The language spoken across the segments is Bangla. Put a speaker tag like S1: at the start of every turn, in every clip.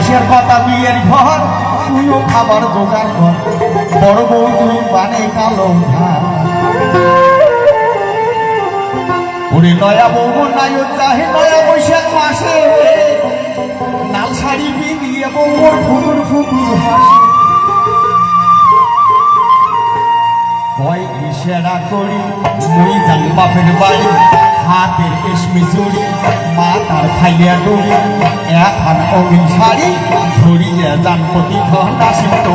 S1: কিসের কথা বিয়ের ঘর তুইও খাবার জোগাড় কর বড় বউ তুই বানে কালো ভাত ওরে নয়া বউ নাই চাহে নয়া বৈশাখ মাসে লাল শাড়ি পিঁধিয়ে বউর ফুকুর ফুকুর হাসে কয় ইশারা করি মুই যান বাপের বাড়ি হাতের রেশমি চুড়ি মা তার খাইয়া ডুড়ি এক হাত অমিন শাড়ি ধরিয়ে যান প্রতি ঘন্টা শিল্প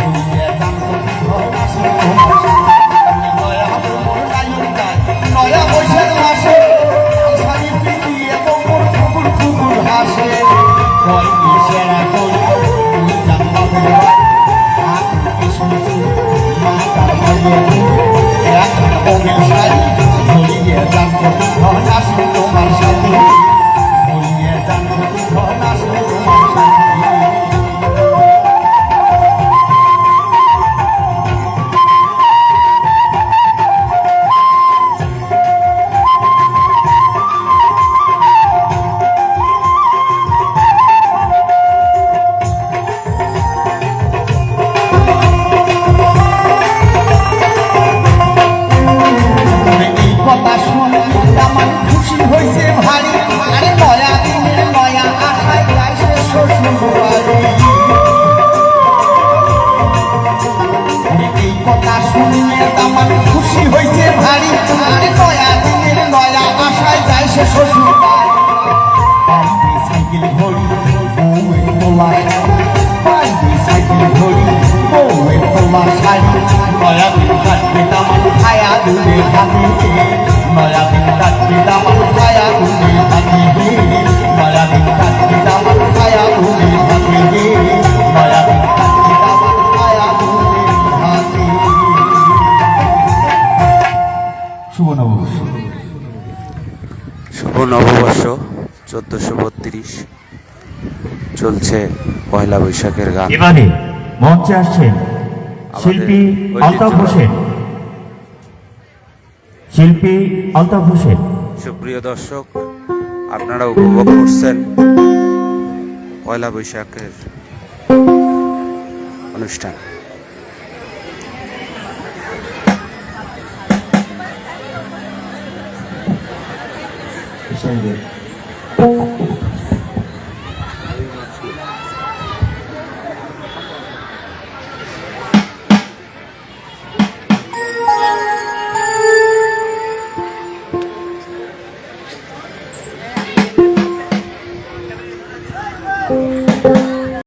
S1: ধরিয়ে যান প্রতি ঘন্টা শিল্প নয়া বৈশাখ মাসে শাড়ি পিঁধিয়ে বউর ফুকুর ফুকুর হাসে কয় ইশারা করি মুই যান বাপের বাড়ি হাতের রেশমি চুড়ি তোমার সাথে ভুলিয়ে যান তোমার সাথে খুশি হয়েছে ভারী আরে নয়া দিনের নয়া আশায় যায় সে শ্বশুর সাইকেল ঘড়ি বউয়ের তোলা সাইকেল ঘড়ি বউয়ের তোলা শাড়ি নয়া দিন কাটবে দামান খায়া দুলে হাতে নয়া দিন কাটবে দামান খায়া দুলে হাতে নয়া দিন কাটবে দামান খায়া দুলে হাতে নয়া দিন কাটবে দামান খায়া দুলে হাতে শুভ
S2: নববর্ষ 1432 চলছে পয়লা বৈশাখের গান।
S3: এবারে মঞ্চে আসছেন শিল্পী আলতাফ হোসেন।
S2: সুপ্রিয় দর্শক, আপনারা উপভোগ করছেন পয়লা বৈশাখের অনুষ্ঠান।
S1: Thank you.